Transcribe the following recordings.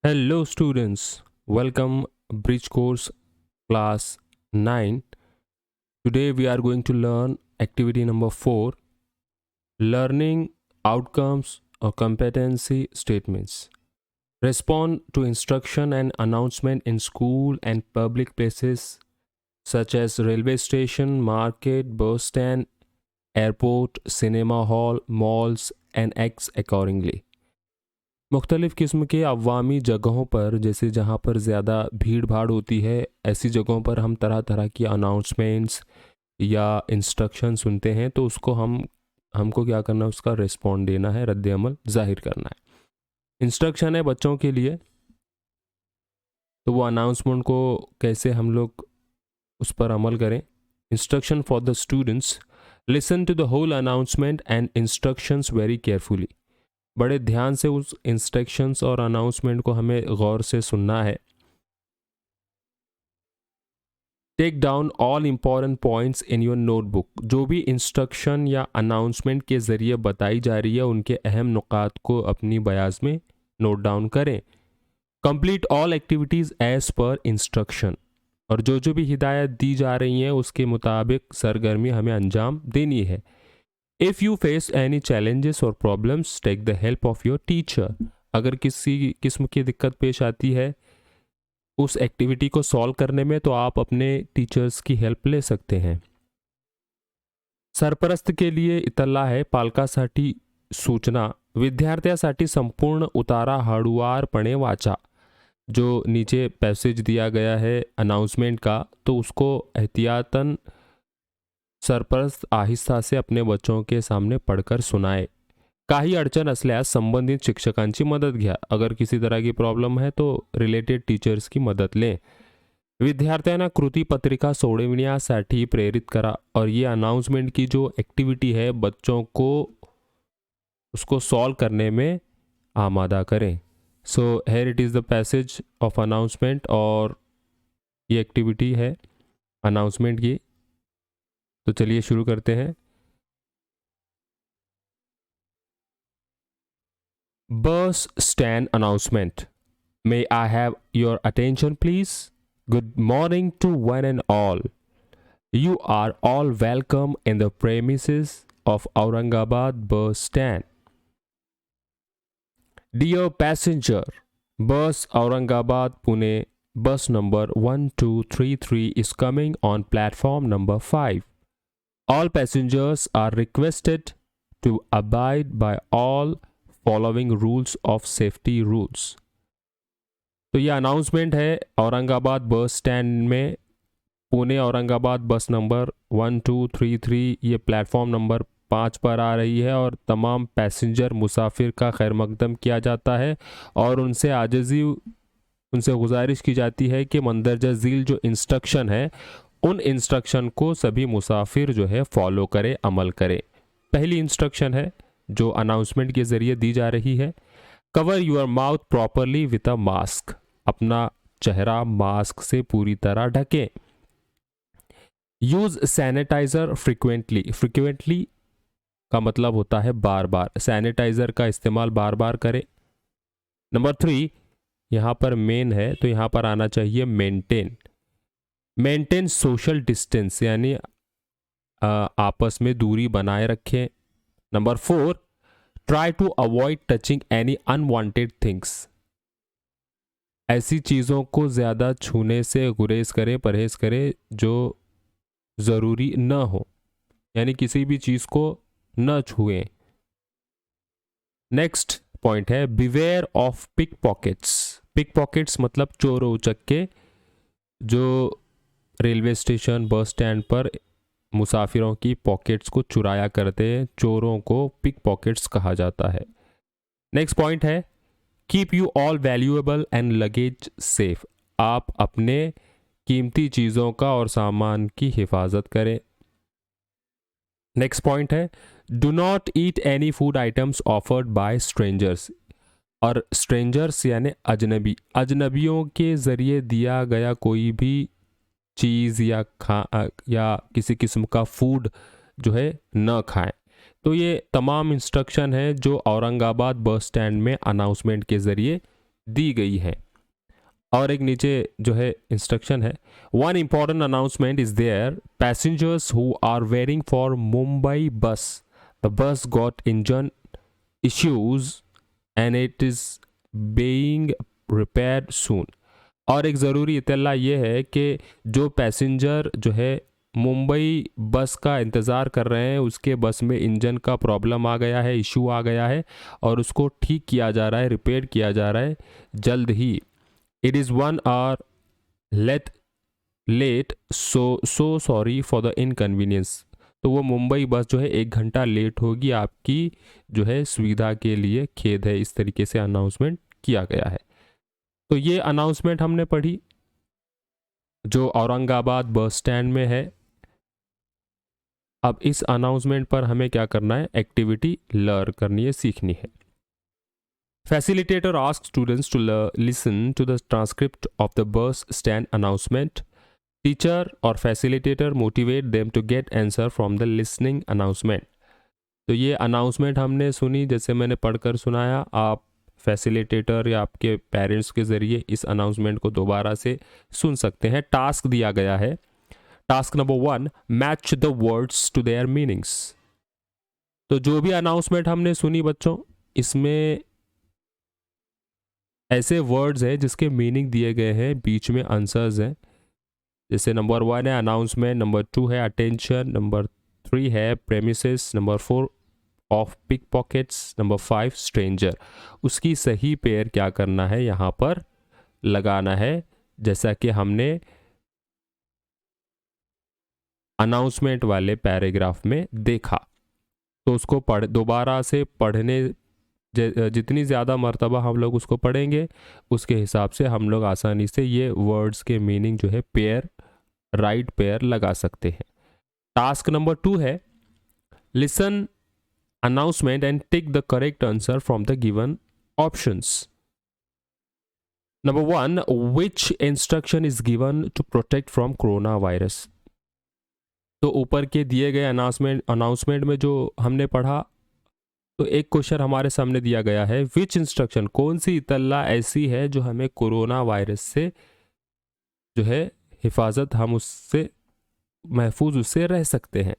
Hello students, welcome Bridge Course class 9. Today we are going to learn activity number 4, learning outcomes or competency statements. Respond to instruction and announcement in school and public places such as railway station, market, bus stand, airport, cinema hall, malls and acts accordingly. मुख्तलिफ़ किस्म के अवामी जगहों पर, जैसे जहाँ पर ज़्यादा भीड़ भाड़ होती है, ऐसी जगहों पर हम तरह तरह की अनाउंसमेंट्स या इंस्ट्रक्शन सुनते हैं, तो उसको हमको क्या करना है, उसका रिस्पॉन्ड देना है, रद्द अमल ज़ाहिर करना है। इंस्ट्रक्शन है बच्चों के लिए, तो वो अनाउंसमेंट को कैसे हम लोग उस पर अमल करें। Instruction for the students, listen to the whole announcement and instructions very carefully. बड़े ध्यान से उस इंस्ट्रक्शंस और अनाउंसमेंट को हमें गौर से सुनना है। Take down all important points in your notebook. जो भी इंस्ट्रक्शन या अनाउंसमेंट के ज़रिए बताई जा रही है, उनके अहम नुकात को अपनी बयाज में नोट डाउन करें। Complete all activities as per instruction. और जो भी हिदायत दी जा रही हैं उसके मुताबिक सरगर्मी हमें अंजाम देनी है। If you face any challenges और problems, take the help of your teacher. अगर किसी किस्म की दिक्कत पेश आती है उस एक्टिविटी को सॉल्व करने में, तो आप अपने टीचर्स की हेल्प ले सकते हैं। सरपरस्त के लिए इतला है, पालकासाठी सूचना, विद्यार्थ्यासाठी संपूर्ण उतारा हळूवारपणे वाचा। जो नीचे पैसेज दिया गया है अनाउंसमेंट का, तो उसको एहतियातन सरपरस्त आहिस्ता से अपने बच्चों के सामने पढ़कर सुनाए। काही अडचण असल्यास संबंधित शिक्षकांची मदत घ्या। अगर किसी तरह की प्रॉब्लम है तो रिलेटेड टीचर्स की मदद लें। विद्यार्थ्यांना कृती पत्रिका सोडविण्यासाठी प्रेरित करा। और ये अनाउंसमेंट की जो एक्टिविटी है, बच्चों को उसको सॉल्व करने में आमादा करें। So here it is the passage of announcement, और ये एक्टिविटी है अनाउंसमेंट की। तो चलिए शुरू करते हैं। Bus stand announcement. May I have your attention, please? Good morning to one and all. You are all welcome in the premises of Aurangabad bus stand. Dear passenger, bus Aurangabad Pune bus number 1233 is coming on platform number 5. All passengers are requested to abide by all following rules of safety rules. तो ये announcement है Aurangabad bus stand में, पुणे औरंगाबाद बस number 1233, ये platform number 5 पर आ रही है। और तमाम पैसेंजर मुसाफिर का खैर मकदम किया जाता है और उनसे गुजारिश की जाती है कि मंदरजा झील जो इंस्ट्रक्शन है, उन इंस्ट्रक्शन को सभी मुसाफिर जो है फॉलो करें, अमल करें। पहली इंस्ट्रक्शन है जो अनाउंसमेंट के ज़रिए दी जा रही है, cover your mouth properly with a mask. अपना चेहरा मास्क से पूरी तरह ढकें। Use sanitiser frequently. फ्रिक्वेंटली का मतलब होता है बार बार। सैनिटाइजर का इस्तेमाल बार बार करें। नंबर 3, यहाँ पर मेन है तो यहाँ पर आना चाहिए मेंटेन सोशल डिस्टेंस, यानी आपस में दूरी बनाए रखें। Number 4, try to avoid touching any unwanted things. ऐसी चीज़ों को ज़्यादा छूने से गुरेज करें, परहेज करें जो ज़रूरी न हो, यानी किसी भी चीज़ को न छुएं। नेक्स्ट पॉइंट है beware of pickpockets. Pickpockets मतलब चोर उचक्के, जो रेलवे स्टेशन बस स्टैंड पर मुसाफिरों की पॉकेट्स को चुराया करते हैं, चोरों को पिक पॉकेट्स कहा जाता है। नेक्स्ट पॉइंट है keep you all valuable and luggage safe. आप अपने कीमती चीज़ों का और सामान की हिफाजत करें। नेक्स्ट पॉइंट है do not eat any food items offered by strangers. और स्ट्रेंजर्स यानी अजनबियों के ज़रिए दिया गया कोई भी चीज़ या किसी किस्म का फूड जो है न खाएं। तो ये तमाम इंस्ट्रक्शन है जो औरंगाबाद बस स्टैंड में अनाउंसमेंट के ज़रिए दी गई हैं। और एक नीचे जो है इंस्ट्रक्शन है, one important announcement is there, passengers who are waiting for Mumbai bus, the bus got engine issues and it is being repaired soon. और एक ज़रूरी इत्तला ये है कि जो पैसेंजर जो है मुंबई बस का इंतज़ार कर रहे हैं, उसके बस में इंजन का प्रॉब्लम आ गया है, इशू आ गया है और उसको ठीक किया जा रहा है, रिपेयर किया जा रहा है जल्द ही। इट इज़ 1 hour लेट, so sorry for the inconvenience. तो वो मुंबई बस जो है 1 घंटा लेट होगी, आपकी जो है सुविधा के लिए खेद है, इस तरीके से अनाउंसमेंट किया गया है। तो ये अनाउंसमेंट हमने पढ़ी जो औरंगाबाद बस स्टैंड में है। अब इस अनाउंसमेंट पर हमें क्या करना है, एक्टिविटी लर्न करनी है, सीखनी है। Facilitator ask students to listen to the transcript of the bus stand announcement. Teacher और facilitator motivate them to get answer from the listening announcement. तो ये अनाउंसमेंट हमने सुनी, जैसे मैंने पढ़कर सुनाया, आप फैसिलिटेटर या आपके पेरेंट्स के ज़रिए इस अनाउंसमेंट को दोबारा से सुन सकते हैं। टास्क दिया गया है, task number 1, match the words to their meanings. तो जो भी अनाउंसमेंट हमने सुनी बच्चों, इसमें ऐसे वर्ड्स हैं जिसके मीनिंग दिए गए हैं, बीच में आंसर्स हैं। जैसे नंबर 1 है अनाउंसमेंट, नंबर 2 है अटेंशन, नंबर 3 है premises, number 4 of pickpockets, number 5 stranger. उसकी सही पेयर क्या करना है, यहाँ पर लगाना है, जैसा कि हमने अनाउंसमेंट वाले पैराग्राफ में देखा। तो उसको दोबारा से पढ़ने, जितनी ज़्यादा मर्तबा हम लोग उसको पढ़ेंगे, उसके हिसाब से हम लोग आसानी से ये वर्ड्स के मीनिंग जो है पेयर, राइट पेयर लगा सकते हैं। टास्क नंबर 2 है listen announcement and tick the correct answer from the given options. Number 1, which instruction is given to protect from coronavirus? तो ऊपर के दिए गए अनाउंसमेंट में जो हमने पढ़ा, तो एक क्वेश्चन हमारे सामने दिया गया है, विच इंस्ट्रक्शन, कौन सी इतला ऐसी है जो हमें कोरोना वायरस से जो है हिफाजत, हम उससे महफूज उससे रह सकते हैं।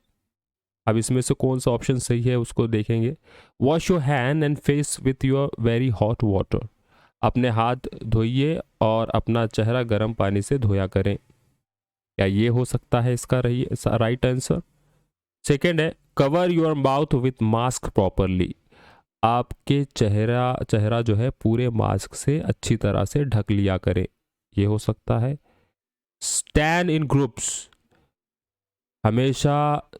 अब इसमें से कौन सा ऑप्शन सही है उसको देखेंगे। Wash your hand and face with your very hot water. अपने हाथ धोइए और अपना चेहरा गर्म पानी से धोया करें। क्या ये हो सकता है इसका राइट आंसर? सेकेंड है cover your mouth with mask properly. आपके चेहरा जो है पूरे मास्क से अच्छी तरह से ढक लिया करें। ये हो सकता है। स्टैंड इन ग्रुप्स, हमेशा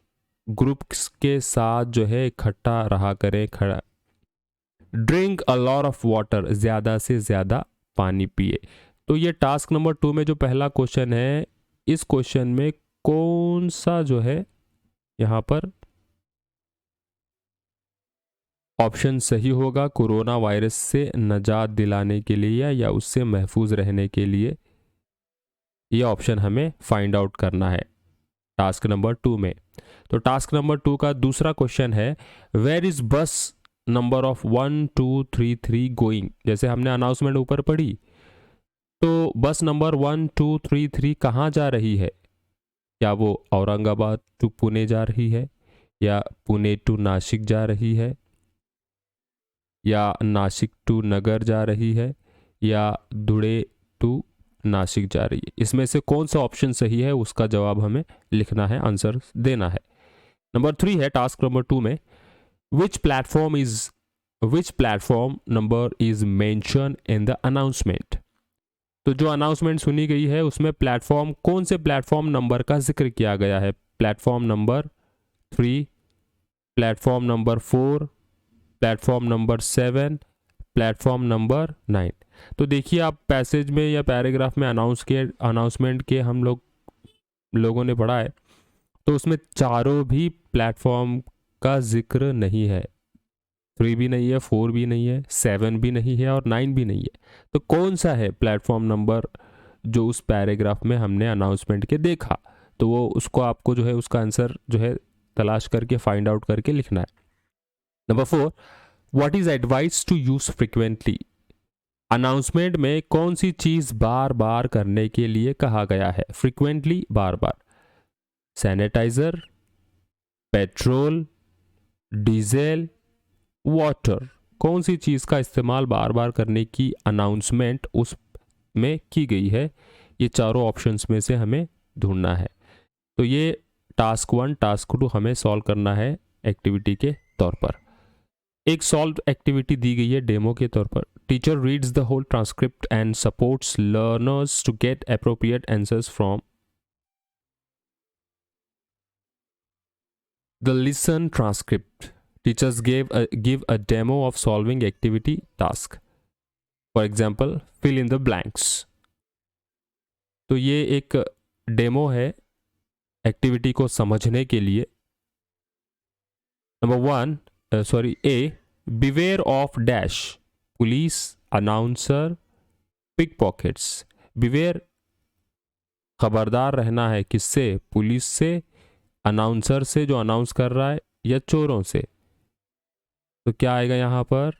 ग्रुप्स के साथ जो है इकट्ठा रहा करें, खड़ा। Drink a lot of water, ज़्यादा से ज़्यादा पानी पिए। तो ये टास्क नंबर 2 में जो पहला क्वेश्चन है, इस क्वेश्चन में कौन सा जो है यहाँ पर ऑप्शन सही होगा कोरोना वायरस से नजात दिलाने के लिए या उससे महफूज रहने के लिए? ये ऑप्शन हमें फाइंड आउट करना है टास्क नंबर 2 में। तो टास्क नंबर 2 का दूसरा क्वेश्चन है वेयर इज बस नंबर ऑफ 1 2 3 3 गोइंग। जैसे हमने अनाउंसमेंट ऊपर पढ़ी, तो बस नंबर 1 2 3 3 कहाँ जा रही है? क्या वो औरंगाबाद टू पुणे जा रही है, या पुणे टू नासिक जा रही है, या नासिक टू नगर जा रही है, या धुळे टू नासिक जा रही है? इसमें से कौन सा ऑप्शन सही है उसका जवाब हमें लिखना है, आंसर देना है। नंबर 3 है टास्क नंबर 2 में which platform number is mention in the announcement. तो जो अनाउंसमेंट सुनी गई है उसमें प्लेटफॉर्म, कौन से प्लेटफॉर्म नंबर का जिक्र किया गया है? Platform number 3, platform number 4, platform number 7, platform number 9। तो देखिए आप पैसेज में या पैराग्राफ में अनाउंसमेंट के हम लोगों ने पढ़ा है, तो उसमें चारों भी प्लेटफॉर्म का जिक्र नहीं है। 3 भी नहीं है, 4 भी नहीं है, 7 भी नहीं है और 9 भी नहीं है। तो कौन सा है प्लेटफॉर्म नंबर जो उस पैराग्राफ में हमने अनाउंसमेंट के देखा? तो वो उसको आपको जो है उसका आंसर जो है तलाश करके फाइंड आउट करके लिखना है। Number 4, what is advice to use frequently. Announcement में कौन सी चीज बार बार करने के लिए कहा गया है? फ्रीक्वेंटली, बार बार। Sanitiser, petrol, diesel, water. कौन सी चीज का इस्तेमाल बार बार करने की अनाउंसमेंट उस में की गई है? ये चारों ऑप्शंस में से हमें ढूंढना है। तो ये टास्क 1, टास्क 2 हमें सॉल्व करना है एक्टिविटी के तौर पर। एक सॉल्व एक्टिविटी दी गई है डेमो के तौर पर। Teacher reads the whole transcript and supports learners to get appropriate answers from the listen transcript. Teachers give a demo of solving activity task. For example, fill in the blanks. तो ये एक demo है activity को समझने के लिए। Number 1, A, beware of dash, police, announcer, pickpockets. Beware, खबरदार रहना है किससे? पुलिस से, अनाउंसर से जो अनाउंस कर रहा है, या चोरों से। तो क्या आएगा यहाँ पर?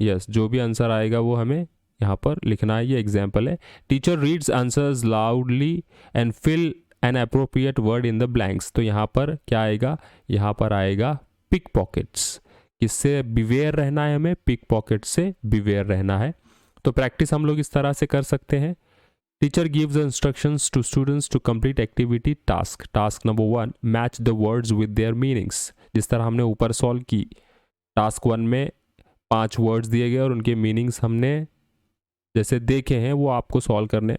यस, जो भी आंसर आएगा वो हमें यहाँ पर लिखना है। ये एग्जाम्पल है। Teacher reads answers loudly and fill an appropriate word in the blanks. तो यहाँ पर क्या आएगा? यहाँ पर आएगा पिक पॉकेट्स। किससे बिवेयर रहना है हमें? पिक पॉकेट से बिवेयर रहना है। तो प्रैक्टिस हम लोग इस तरह से कर सकते हैं। Teacher gives instructions to students to complete activity task. Task number 1, match the words with their meanings. जिस तरह हमने ऊपर सॉल्व की, टास्क 1 में 5 वर्ड्स दिए गए और उनके मीनिंग्स हमने जैसे देखे हैं वो आपको सॉल्व करने।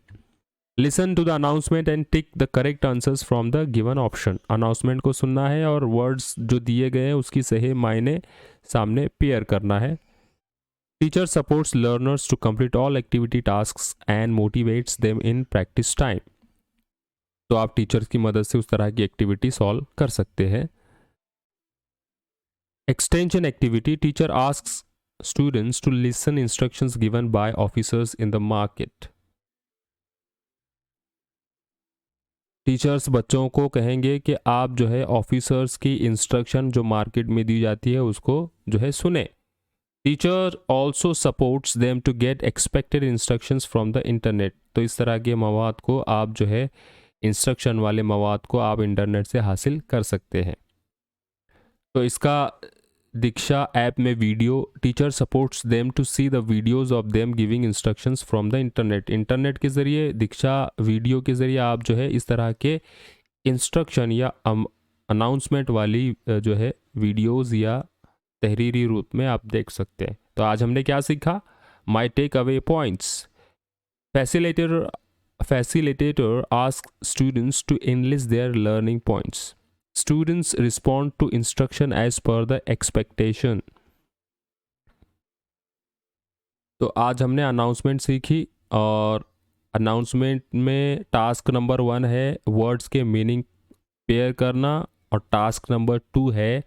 Listen to the announcement and tick the correct answers from the given option. Announcement को सुनना है और वर्ड्स जो दिए गए हैं उसकी सही मायने सामने पेयर करना है। Teacher supports learners to complete all activity tasks and motivates them in practice time. तो आप टीचर्स की मदद से उस तरह की एक्टिविटी सॉल्व कर सकते हैं। Extension activity, teacher asks students to listen instructions given by officers in the market. Teachers बच्चों को कहेंगे कि आप जो है ऑफिसर्स की इंस्ट्रक्शन जो मार्केट में दी जाती है उसको जो है सुने। Teacher also supports them to get expected instructions from the internet. तो इस तरह के मवाद को आप जो है इंस्ट्रक्शन वाले मवाद को आप इंटरनेट से हासिल कर सकते हैं। तो इसका दीक्षा ऐप में video, teacher supports them to see the videos of them giving instructions from the internet. Internet के ज़रिए, दीक्षा वीडियो के ज़रिए आप जो है इस तरह के इंस्ट्रक्शन या अनाउंसमेंट वाली जो है वीडियोस या तहरीरी रूप में आप देख सकते हैं। तो आज हमने क्या सीखा? My take away points. Facilitator ask students to enlist their learning points. Students respond to instruction as per the expectation. तो आज हमने अनाउंसमेंट सीखी और अनाउंसमेंट में टास्क नंबर 1 है वर्ड्स के मीनिंग पेयर करना और टास्क नंबर 2 है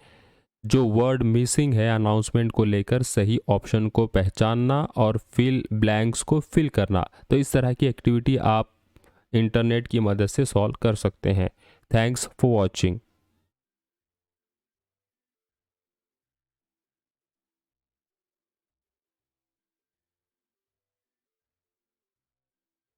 जो वर्ड मिसिंग है अनाउंसमेंट को लेकर सही ऑप्शन को पहचानना और फिल ब्लैंक्स को फिल करना। तो इस तरह की एक्टिविटी आप इंटरनेट की मदद से सॉल्व कर सकते हैं। Thanks for watching.